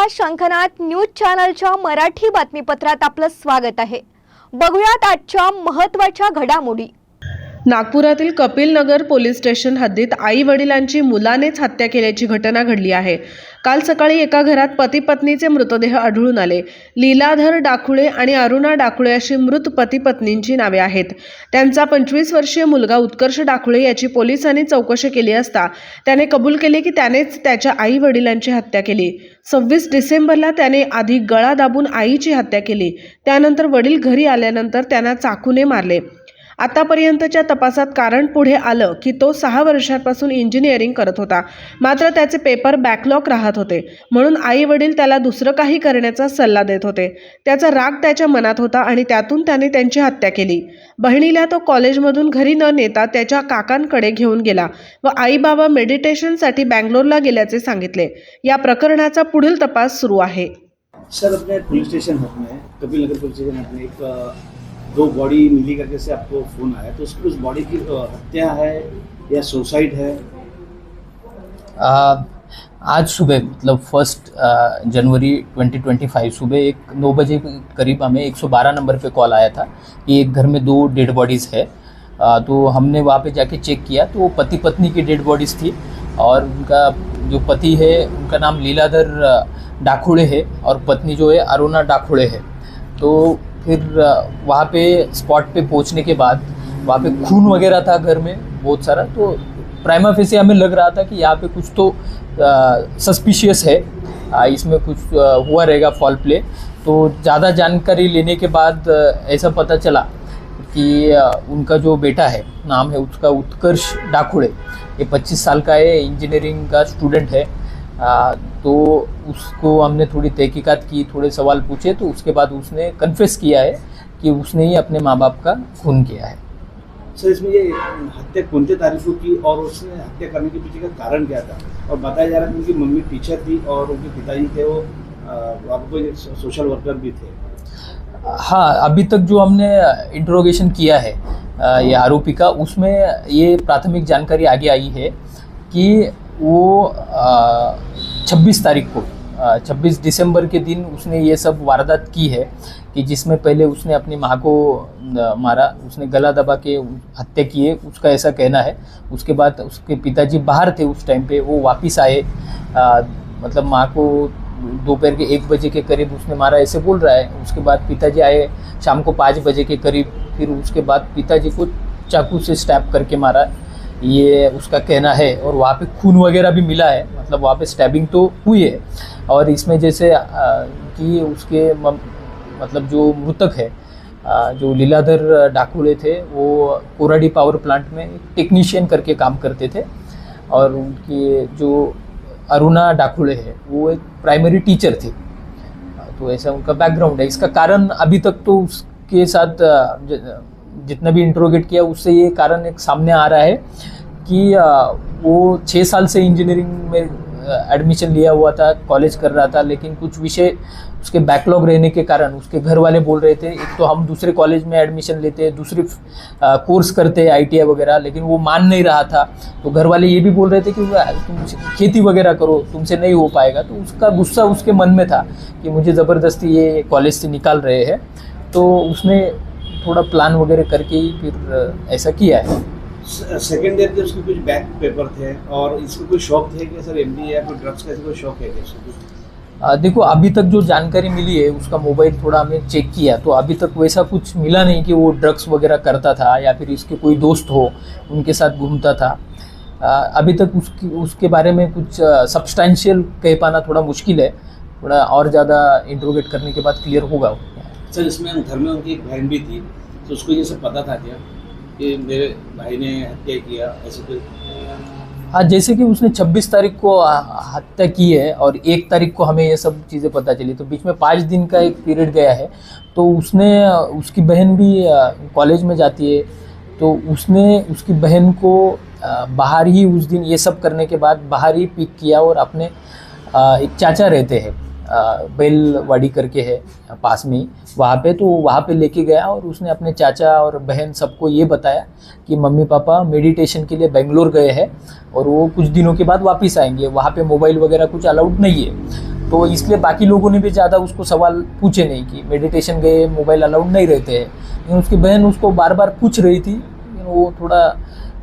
नमस्कार, शंखनाद न्यूज चॅनलच्या मराठी बातमीपत्रात आपलं स्वागत आहे। बघूयात आजच्या महत्त्वाच्या घडामोडी। नागपुरातील कपिल नगर पोलीस स्टेशन हद्दीत आई वडिलांची मुलानेच हत्या केल्याची घटना घडली आहे। काल सकाळी एका घरात पती पत्नीचे मृतदेह आढळून आले। लीलाधर डाकुळे आणि अरुणा डाकुळे अशी मृत पती पत्नींची नावे आहेत। त्यांचा 25 वर्षीय मुलगा उत्कर्ष डाकुळे याची पोलिसांनी चौकशी केली असता त्याने कबूल केले की त्यानेच त्याच्या आई वडिलांची हत्या केली। 26 डिसेंबरला त्याने आधी गळा दाबून आईची हत्या केली, त्यानंतर वडील घरी आल्यानंतर त्यांना चाकूने मारले। आतापर्यंतच्या तपासात कारण पुढे आलं की तो 6 वर्षांपासून इंजिनिअरिंग करत होता, मात्र त्याचे पेपर बॅकलॉग राहत होते, म्हणून आई वडील त्याला दुसरं काही करण्याचा सल्ला देत होते। त्याचा राग त्याच्या मनात होता आणि त्यातून त्याने त्यांची हत्या केली। बहिणीला तो कॉलेजमधून घरी न नेता त्याच्या काकांकडे घेऊन गेला व आई बाबा मेडिटेशनसाठी बँगलोरला गेल्याचे सांगितले। या प्रकरणाचा पुढील तपास सुरू आहे। सर, अपने पुलिस स्टेशन में कपिल नगर पुलिस स्टेशन में एक 2 बॉडी मिली करके से आपको फोन आया, तो उस बॉडी की हत्या है या सुसाइड है? आज सुबह मतलब 1 जनवरी 2025 सुबह एक 9 बजे के करीब हमें 112 नंबर पे कॉल आया था कि एक घर में 2 डेड बॉडीज़ है। तो हमने वहाँ पे जाके चेक किया तो पति पत्नी की डेड बॉडीज़ थी और उनका जो पति है उनका नाम लीलाधर डाकुळे है और पत्नी जो है अरुणा डाकुळे है। तो फिर वहाँ पे स्पॉट पे पहुँचने के बाद वहाँ पे खून वगैरह था घर में बहुत सारा, तो प्राइमा फेसी हमें लग रहा था कि यहाँ पे कुछ तो सस्पिशियस है, इसमें कुछ हुआ रहेगा फॉल प्ले। तो ज़्यादा जानकारी लेने के बाद ऐसा पता चला कि उनका जो बेटा है, नाम है उसका उत्कर्ष डाकुळे, ये 25 साल का है, इंजीनियरिंग का स्टूडेंट है। तो उसको हमने थोड़ी तहकीकात की, थोड़े सवाल पूछे, तो उसके बाद उसने कन्फेस किया है कि उसने ही अपने माँ बाप का खून किया है। सर, इसमें ये हत्या कौन सी तारीख को की और उसने हत्या करने के पीछे का कारण क्या था? और बताया जा रहा है कि उनकी मम्मी टीचर थी और उनके पिताजी थे वो कोई सोशल वर्कर भी थे। हाँ, अभी तक जो हमने इंट्रोगेशन किया है ये आरोपी का, उसमें ये प्राथमिक जानकारी आगे आई है कि वो 26 तारीख को 26 दिसंबर के दिन उसने ये सब वारदात की है कि जिसमें पहले उसने अपनी माँ को मारा, उसने गला दबा के हत्या की है, उसका ऐसा कहना है। उसके बाद उसके पिताजी बाहर थे उस टाइम पे, वो वापस आए, मतलब माँ को दोपहर के 1 बजे के करीब उसने मारा ऐसे बोल रहा है। उसके बाद पिताजी आए शाम को 5 बजे के करीब, फिर उसके बाद पिताजी को चाकू से स्टैब करके मारा, ये उसका कहना है। और वहाँ पे खून वगैरह भी मिला है, मतलब वहाँ पे स्टैबिंग तो हुई है। और इसमें जैसे कि उसके मतलब जो मृतक है, जो लीलाधर डाकुळे थे, वो कोराडी पावर प्लांट में टेक्नीशियन करके काम करते थे। और उनकी जो अरुणा डाकुळे है वो एक प्राइमरी टीचर थी। तो ऐसा उनका बैकग्राउंड है। इसका कारण अभी तक तो उसके साथ जितना भी इंट्रोगेट किया उससे ये कारण एक सामने आ रहा है कि वो 6 साल से इंजीनियरिंग में एडमिशन लिया हुआ था, कॉलेज कर रहा था, लेकिन कुछ विषय उसके बैकलॉग रहने के कारण उसके घर वाले बोल रहे थे, एक तो हम दूसरे कॉलेज में एडमिशन लेते हैं, दूसरी कोर्स करते हैं ITI वगैरह, लेकिन वो मान नहीं रहा था। तो घर वाले ये भी बोल रहे थे कि तुम खेती वगैरह करो, तुमसे नहीं हो पाएगा। तो उसका गुस्सा उसके मन में था कि मुझे ज़बरदस्ती ये कॉलेज से निकाल रहे हैं। तो उसने थोड़ा प्लान वगैरह करके ही फिर ऐसा किया है। सेकेंड ईयर के उसके कुछ बैक पेपर थे और इसको कोई शौक थे कि सर MD या कोई ड्रग्स का कोई शौक है क्या? देखो, अभी तक जो जानकारी मिली है, उसका मोबाइल थोड़ा हमने चेक किया तो अभी तक वैसा कुछ मिला नहीं कि वो ड्रग्स वगैरह करता था या फिर इसके कोई दोस्त हो उनके साथ घूमता था। अभी तक उसके बारे में कुछ सब्सटेंशियल कह पाना थोड़ा मुश्किल है, थोड़ा और ज़्यादा इंट्रोगेट करने के बाद क्लियर होगा। सर, इसमें घर में उनकी एक बहन भी थी, तो उसको ये सब पता था क्या कि मेरे भाई ने हत्या किया ऐसे कोई? हाँ, जैसे कि उसने 26 तारीख को हत्या की है और 1 तारीख को हमें ये सब चीज़ें पता चली, तो बीच में 5 दिन का एक पीरियड गया है। तो उसकी बहन भी कॉलेज में जाती है, तो उसने उसकी बहन को बाहर ही उस दिन ये सब करने के बाद बाहर ही पिक किया और अपने एक चाचा रहते हैं बेलवाड़ी करके है पास में ही, वहाँ पे, तो वहाँ पे लेके गया और उसने अपने चाचा और बहन सबको ये बताया कि मम्मी पापा मेडिटेशन के लिए बेंगलोर गए हैं और वो कुछ दिनों के बाद वापस आएंगे, वहाँ पे मोबाइल वगैरह कुछ अलाउड नहीं है। तो इसलिए बाकी लोगों ने भी ज़्यादा उसको सवाल पूछे नहीं कि मेडिटेशन गए मोबाइल अलाउड नहीं रहते हैं, लेकिन उसकी बहन उसको बार बार पूछ रही थी, लेकिन वो थोड़ा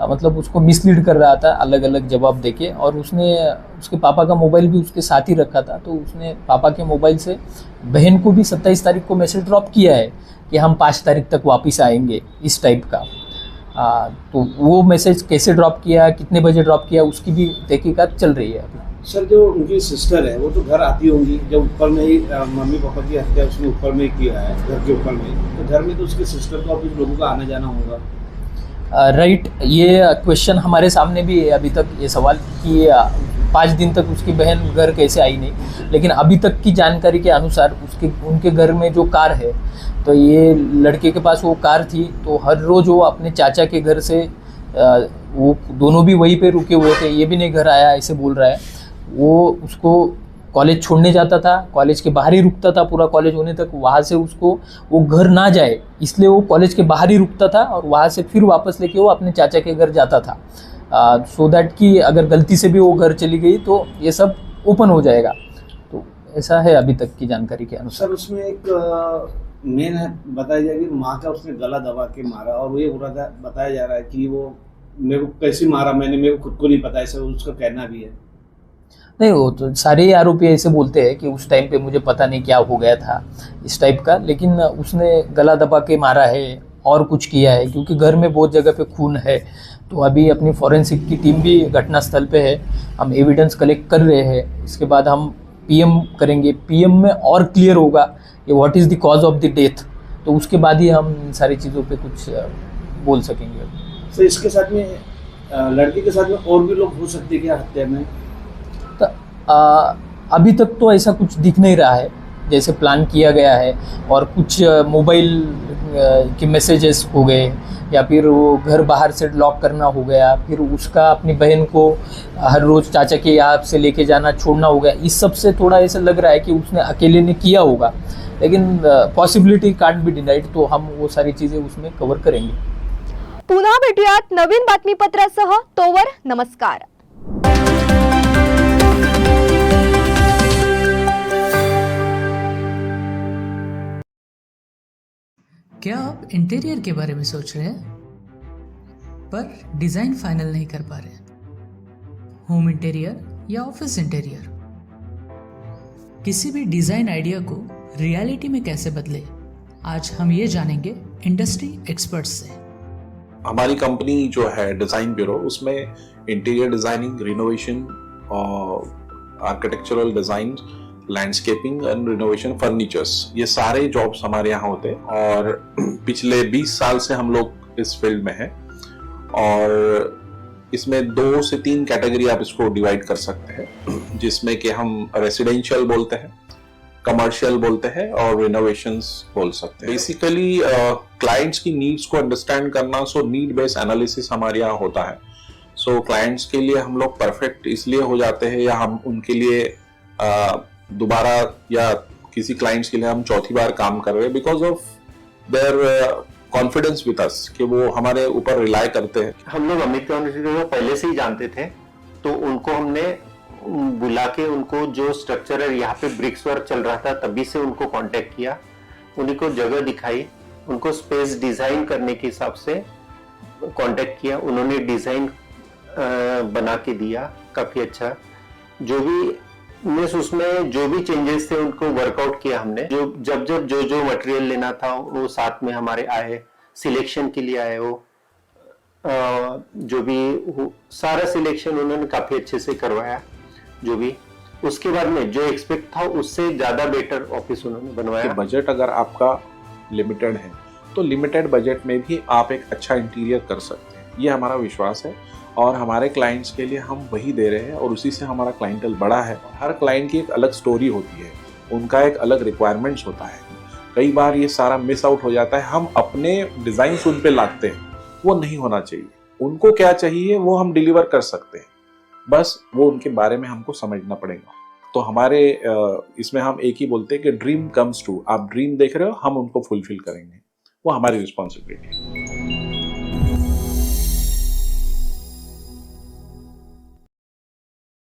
मतलब उसको मिसलीड कर रहा था अलग अलग जवाब देके। और उसने उसके पापा का मोबाइल भी उसके साथ ही रखा था, तो उसने पापा के मोबाइल से बहन को भी 27 तारीख को मैसेज ड्रॉप किया है कि हम 5 तारीख तक वापस आएंगे, इस टाइप का। तो वो मैसेज कैसे ड्रॉप किया, कितने बजे ड्रॉप किया, उसकी भी तहकीकात चल रही है अभी। सर, जो उनकी सिस्टर है वो तो घर आती होंगी, जब ऊपर में ही मम्मी पापा की हत्या उसने ऊपर में ही किया है, घर के ऊपर में ही, तो घर में तो उसके सिस्टर को कुछ लोगों का आना जाना होगा। राइट, ये क्वेश्चन हमारे सामने भी है अभी तक, ये सवाल कि 5 दिन तक उसकी बहन घर कैसे आई नहीं। लेकिन अभी तक की जानकारी के अनुसार उनके घर में जो कार है, तो ये लड़के के पास वो कार थी, तो हर रोज़ वो अपने चाचा के घर से वो दोनों भी वहीं पे रुके हुए थे, ये भी नहीं घर आया ऐसे बोल रहा है। वो उसको कॉलेज छोड़ने जाता था, कॉलेज के बाहर ही रुकता था पूरा कॉलेज होने तक, वहाँ से उसको वो घर ना जाए इसलिए वो कॉलेज के बाहर ही रुकता था और वहाँ से फिर वापस लेके वो अपने चाचा के घर जाता था, सो दैट कि अगर गलती से भी वो घर चली गई तो ये सब ओपन हो जाएगा। तो ऐसा है अभी तक की जानकारी के अनुसार। सर, उसमें एक मेन है बताया जाए कि माँ का उसने गला दबा के मारा, और वो ये बताया जा रहा है कि वो मेरे को कैसे मारा, मेरे को खुद को नहीं पता, ऐसा उसका कहना भी है। नहीं, वो तो सारे आरोपी ऐसे बोलते हैं कि उस टाइम पे मुझे पता नहीं क्या हो गया था, इस टाइप का। लेकिन उसने गला दबा के मारा है और कुछ किया है, क्योंकि घर में बहुत जगह पे खून है। तो अभी अपनी फॉरेंसिक की टीम भी घटनास्थल पे है, हम एविडेंस कलेक्ट कर रहे हैं। इसके बाद हम पीएम करेंगे, पीएम में और क्लियर होगा कि what is the cause of the death, तो उसके बाद ही हम इन सारी चीज़ों पे कुछ बोल सकेंगे। तो इसके साथ में लड़के के साथ में और भी लोग हो सकते हैं क्या हत्या में? तो अभी तक तो ऐसा कुछ दिख नहीं रहा है जैसे प्लान किया गया है, और कुछ मोबाइल के मैसेजेस हो गए, या फिर वो घर बाहर से लॉक करना हो गया, फिर उसका अपनी बहन को हर रोज़ चाचा के यहाँ से लेके जाना छोड़ना हो गया। इस सब से थोड़ा ऐसा लग रहा है कि उसने अकेले ने किया होगा, लेकिन पॉसिबिलिटी कांट बी डिनाइड, तो हम वो सारी चीज़ें उसमें कवर करेंगे। पुन्हा भेटूयात नवीन बातमीपत्रासह, तोवर नमस्कार। क्या आप इंटीरियर के बारे में सोच रहे हैं पर डिजाइन फाइनल नहीं कर पा रहे? होम इंटीरियर या ऑफिस इंटीरियर, किसी भी डिजाइन आइडिया को रियलिटी में कैसे बदले, आज हम ये जानेंगे इंडस्ट्री एक्सपर्ट्स से। हमारी कंपनी जो है डिज़ाइन ब्यूरो, उसमें interior designing, renovation, architectural design, landscaping and renovation, furnitures, ये सारे जॉब्स हमारे यहाँ होते हैं। और पिछले 20 साल से हम लोग इस फील्ड में हैं, और इसमें 2 से 3 कैटेगरी आप इसको डिवाइड कर सकते हैं, जिसमें कि हम रेसिडेंशियल बोलते हैं, कमर्शियल बोलते हैं और रिनोवेशंस बोल सकते हैं। बेसिकली क्लाइंट्स की नीड्स को अंडरस्टैंड करना, सो नीड बेस्ड एनालिसिस हमारे यहाँ होता है। सो क्लाइंट्स के लिए हम लोग परफेक्ट इसलिए हो जाते हैं, या हम उनके लिए दोबारा, या किसी क्लाइंट्स के लिए हम चौथी बार काम कर रहे हैं, because of their confidence with us, कि वो हमारे ऊपर रिलाई करते हैं। हम लोग अमित यूनिवर्सिटी को पहले से ही जानते थे, तो उनको हमने बुला के उनको जो स्ट्रक्चर है, यहाँ पे ब्रिक्स वर्क चल रहा था तभी से उनको कांटेक्ट किया, उन्हीं को जगह दिखाई, उनको स्पेस डिजाइन करने के हिसाब से कांटेक्ट किया, उन्होंने डिजाइन बना के दिया काफी अच्छा। जो भी उसमें जो भी चेंजेस थे उनको वर्कआउट किया हमने, जब जो मटेरियल लेना था वो साथ में हमारे आए, सिलेक्शन के लिए आए, वो जो भी सारा सिलेक्शन उन्होंने काफी अच्छे से करवाया। जो भी उसके बाद में जो एक्सपेक्ट था उससे ज्यादा बेटर ऑफिस उन्होंने बनवाया। बजट अगर आपका लिमिटेड है तो लिमिटेड बजट में भी आप एक अच्छा इंटीरियर कर सकते हैं, ये हमारा विश्वास है। और हमारे क्लाइंट्स के लिए हम वही दे रहे हैं, और उसी से हमारा क्लाइंटल बड़ा है। हर क्लाइंट की एक अलग स्टोरी होती है, उनका एक अलग रिक्वायरमेंट्स होता है। कई बार ये सारा मिस आउट हो जाता है, हम अपने डिज़ाइन उन पे लाते हैं, वो नहीं होना चाहिए। उनको क्या चाहिए वो हम डिलीवर कर सकते हैं, बस वो उनके बारे में हमको समझना पड़ेगा। तो हमारे इसमें हम एक ही बोलते हैं कि ड्रीम कम्स ट्रू। आप ड्रीम देख रहे हो, हम उनको फुलफिल करेंगे, वो हमारी रिस्पॉन्सिबिलिटी है।